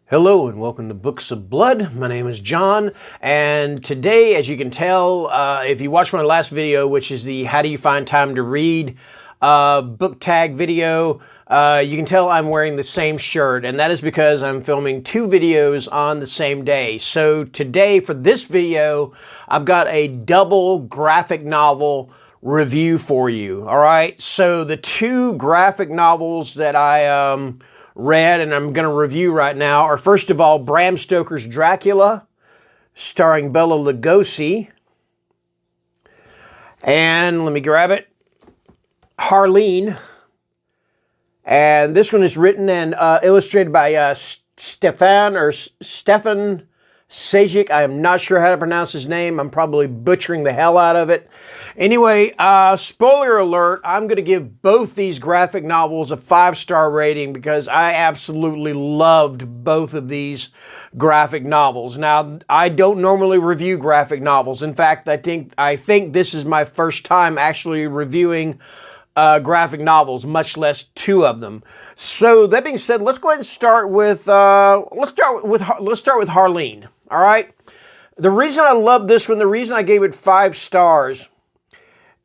Hello and welcome to Books of Blood. My name is John, and today, as you can tell, if you watched my last video, which is the How Do You Find Time to Read book tag video, you can tell I'm wearing the same shirt, and that is because I'm filming two videos on the same day. So today, for this video, I've got a double graphic novel review for you. All right, so the two graphic novels that I read and I'm going to review right now are, first of all, Bram Stoker's Dracula, starring Bela Lugosi, and let me grab it, Harleen. And this one is written and illustrated by Stefan Sejic. I am not sure how to pronounce his name. I'm probably butchering the hell out of it. Anyway, spoiler alert, I'm going to give both these graphic novels a 5-star rating because I absolutely loved both of these graphic novels. Now, I don't normally review graphic novels. In fact, I think this is my first time actually reviewing graphic novels, much less two of them. So that being said, let's go ahead and start with Harleen. All right. The reason I love this one, the reason I gave it 5 stars,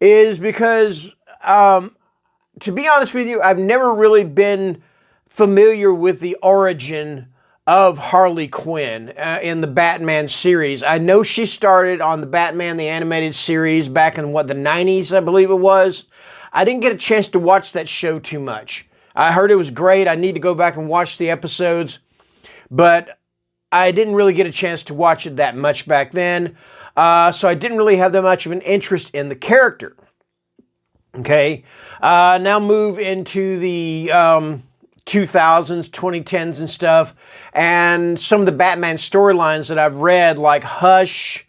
is because, to be honest with you, I've never really been familiar with the origin of Harley Quinn in the Batman series. I know she started on the Batman the Animated Series back in, the 90s, I believe it was. I didn't get a chance to watch that show too much. I heard it was great. I need to go back and watch the episodes, but I didn't really get a chance to watch it that much back then, so I didn't really have that much of an interest in the character. Okay, now move into the 2000s, 2010s and stuff, and some of the Batman storylines that I've read, like Hush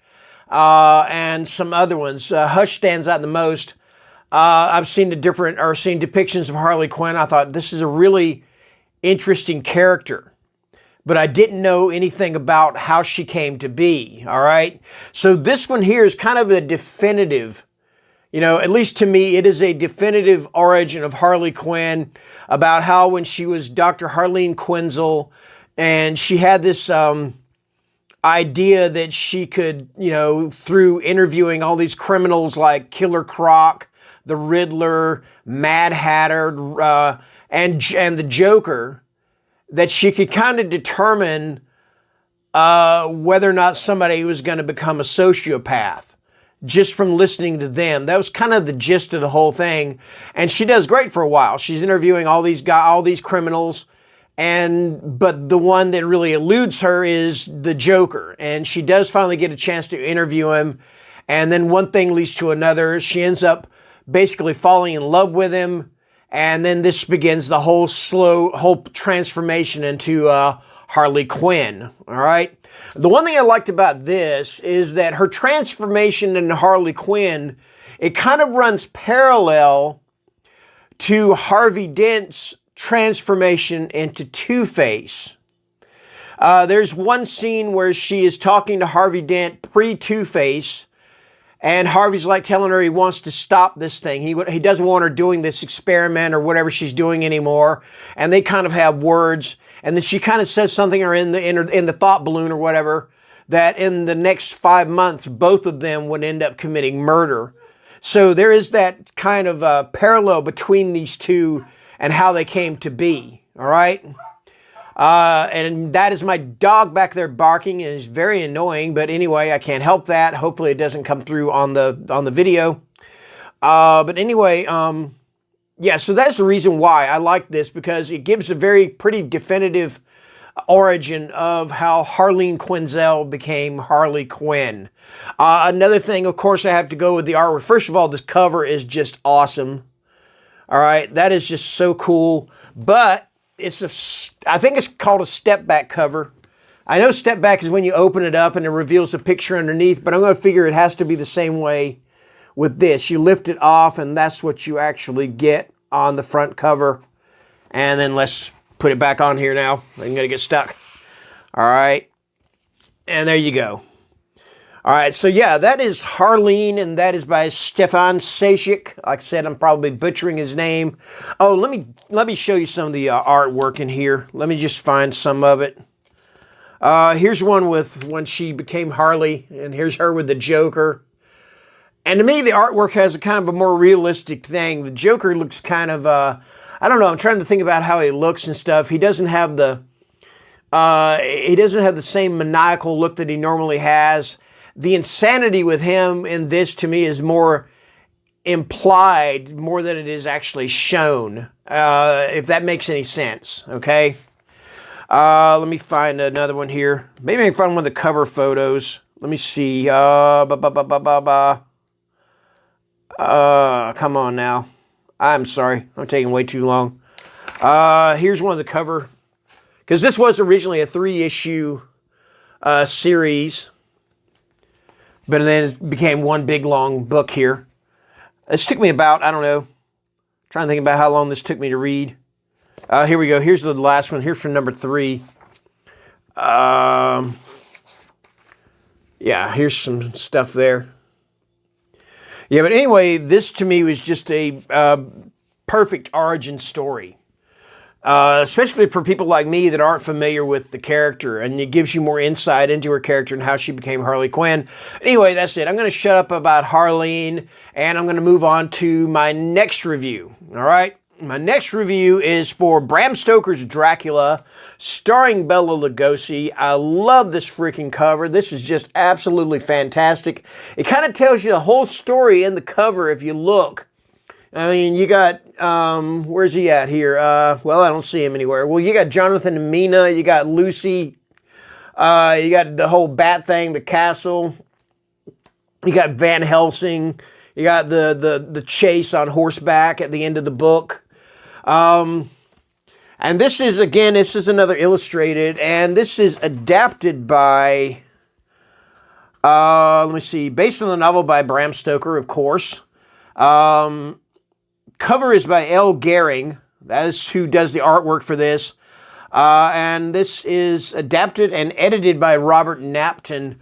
and some other ones. Hush stands out the most. I've seen seen depictions of Harley Quinn. I thought this is a really interesting character, but I didn't know anything about how she came to be. All right. So this one here is kind of a definitive, at least to me, it is a definitive origin of Harley Quinn, about how when she was Dr. Harleen Quinzel, and she had this idea that she could, through interviewing all these criminals like Killer Croc, the Riddler, Mad Hatter, and the Joker, that she could kind of determine whether or not somebody was going to become a sociopath just from listening to them. That was kind of the gist of the whole thing. And she does great for a while. She's interviewing all these criminals, but the one that really eludes her is the Joker. And she does finally get a chance to interview him. And then one thing leads to another. She ends up basically falling in love with him, and then this begins the whole transformation into Harley Quinn. All right. The one thing I liked about this is that her transformation into Harley Quinn, it kind of runs parallel to Harvey Dent's transformation into Two-Face. There's one scene where she is talking to Harvey Dent pre-Two-Face, and Harvey's like telling her he wants to stop this thing. He doesn't want her doing this experiment or whatever she's doing anymore. And they kind of have words. And then she kind of says something, or in the thought balloon or whatever, that in the next 5 months, both of them would end up committing murder. So there is that kind of parallel between these two and how they came to be. All right. And that is my dog back there barking, and it's very annoying, but anyway, I can't help that. Hopefully it doesn't come through on the video. But anyway, yeah, so that's the reason why I like this, because it gives a pretty definitive origin of how Harleen Quinzel became Harley Quinn. Another thing, of course, I have to go with the artwork. First of all, this cover is just awesome. All right, that is just so cool. But I think it's called a step back cover. I know step back is when you open it up and it reveals a picture underneath, but I'm going to figure it has to be the same way with this. You lift it off, and that's what you actually get on the front cover. And then let's put it back on here now. I'm going to get stuck. All right. And there you go. All right, so yeah, that is Harleen, and that is by Stefan Sejic. Like I said, I'm probably butchering his name. Oh, let me show you some of the artwork in here. Let me just find some of it. Here's one with when she became Harley, and here's her with the Joker. And to me, the artwork has a kind of a more realistic thing. The Joker looks kind of, I don't know, I'm trying to think about how he looks and stuff. He doesn't have the same maniacal look that he normally has. The insanity with him in this, to me, is more implied more than it is actually shown, if that makes any sense, okay? Let me find another one here. Maybe I can find one of the cover photos. Let me see. Come on now. I'm sorry. I'm taking way too long. Here's one of the cover. Because this was originally a 3-issue series. But then it became one big long book here. This took me about, I don't know. Trying to think about how long this took me to read. Here we go. Here's the last one. Here's from number 3. Yeah, here's some stuff there. Yeah, but anyway, this to me was just a perfect origin story. Especially for people like me that aren't familiar with the character, and it gives you more insight into her character and how she became Harley Quinn. Anyway, that's it. I'm going to shut up about Harleen, and I'm going to move on to my next review. All right? My next review is for Bram Stoker's Dracula, starring Bela Lugosi. I love this freaking cover. This is just absolutely fantastic. It kind of tells you the whole story in the cover if you look. I mean, you got, where's he at here? Well, I don't see him anywhere. Well, you got Jonathan and Mina, you got Lucy, you got the whole bat thing, the castle, you got Van Helsing, you got the chase on horseback at the end of the book. And this is, again, this is another illustrated, and this is adapted by, let me see, based on the novel by Bram Stoker, of course. Cover is by L. Gehring. That is who does the artwork for this. And this is adapted and edited by Robert Napton.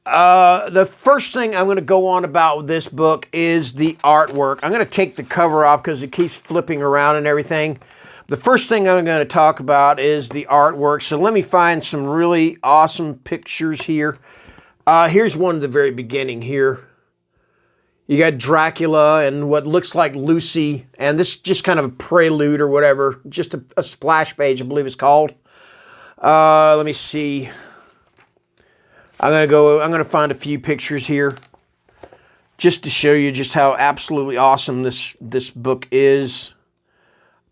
The first thing I'm going to go on about this book is the artwork. I'm going to take the cover off because it keeps flipping around and everything. The first thing I'm going to talk about is the artwork. So let me find some really awesome pictures here. Here's one at the very beginning here. You got Dracula and what looks like Lucy, and this is just kind of a prelude or whatever, just a splash page, I believe it's called. Let me see. I'm gonna find a few pictures here, just to show you just how absolutely awesome this book is.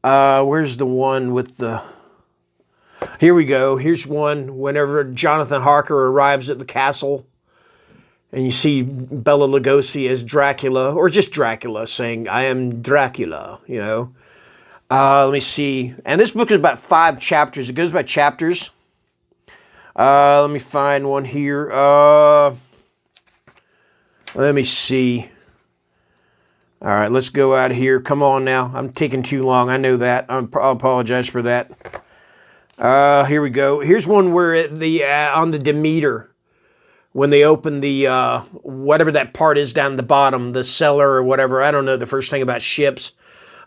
Where's the one with the? Here we go. Here's one whenever Jonathan Harker arrives at the castle. And you see Bela Lugosi as Dracula, or just Dracula, saying, "I am Dracula," you know. Let me see. And this book is about 5 chapters. It goes by chapters. Let me find one here. Let me see. All right, let's go out here. Come on now. I'm taking too long. I know that. I'll apologize for that. Here we go. Here's one where on the Demeter, when they open the, whatever that part is down the bottom, the cellar or whatever, I don't know the first thing about ships,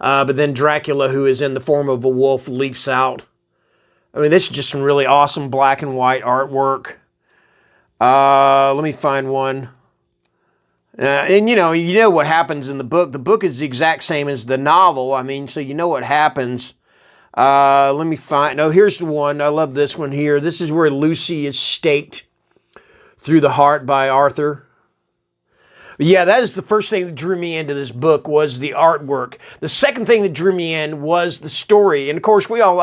but then Dracula, who is in the form of a wolf, leaps out. I mean, this is just some really awesome black and white artwork. Let me find one. And you know what happens in the book. The book is the exact same as the novel. I mean, so you know what happens. Let me find, no, here's the one. I love this one here. This is where Lucy is staked through the heart by Arthur. But yeah, that is the first thing that drew me into this book, was the artwork. The second thing that drew me in was the story. And of course, we all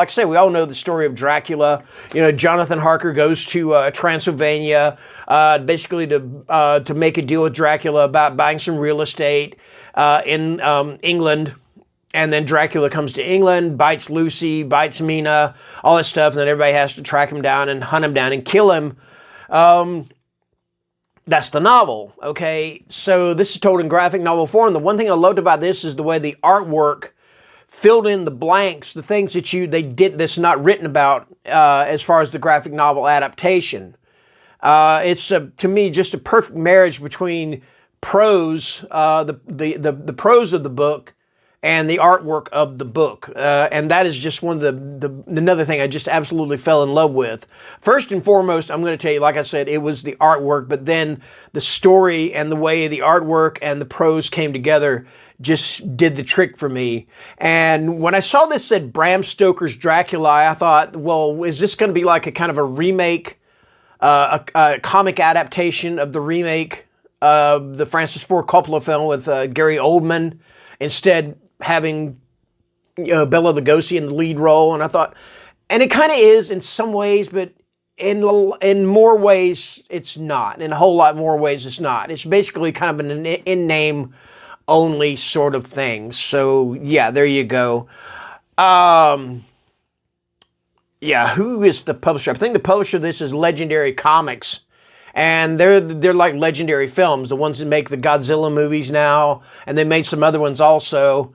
know the story of Dracula. You know, Jonathan Harker goes to Transylvania, basically to make a deal with Dracula about buying some real estate in England. And then Dracula comes to England, bites Lucy, bites Mina, all that stuff. And then everybody has to track him down and hunt him down and kill him. That's the novel, okay? So this is told in graphic novel form. The one thing I loved about this is the way the artwork filled in the blanks, the things that they did that's not written about as far as the graphic novel adaptation. It's, to me, just a perfect marriage between prose, the prose of the book, and the artwork of the book. And that is just one of another thing I just absolutely fell in love with. First and foremost, I'm going to tell you, like I said, it was the artwork, but then the story and the way the artwork and the prose came together just did the trick for me. And when I saw this said Bram Stoker's Dracula, I thought, well, is this going to be like a kind of a remake, a comic adaptation of the remake of the Francis Ford Coppola film with Gary Oldman, instead having Bela Lugosi in the lead role? And I thought, and it kind of is in some ways, but in more ways it's not. In a whole lot more ways it's not. It's basically kind of an in-name only sort of thing. So yeah, there you go. Yeah, who is the publisher? I think the publisher of this is Legendary Comics. And they're like Legendary Films, the ones that make the Godzilla movies now, and they made some other ones also.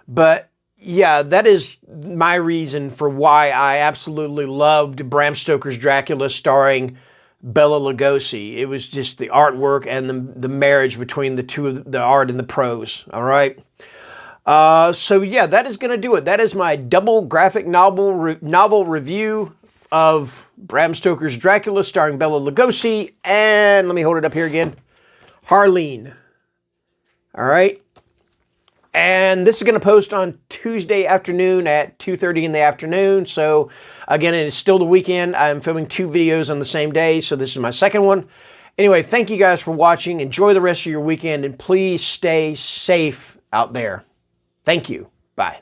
But yeah, that is my reason for why I absolutely loved Bram Stoker's Dracula starring Bela Lugosi. It was just the artwork and the marriage between the two, the art and the prose. All right. So yeah, that is going to do it. That is my double graphic novel review of Bram Stoker's Dracula starring Bela Lugosi and, let me hold it up here again, Harleen. All right. And this is going to post on Tuesday afternoon at 2:30 in the afternoon. So again, it is still the weekend. I'm filming 2 videos on the same day, so this is my second one. Anyway, thank you guys for watching. Enjoy the rest of your weekend, and please stay safe out there. Thank you. Bye.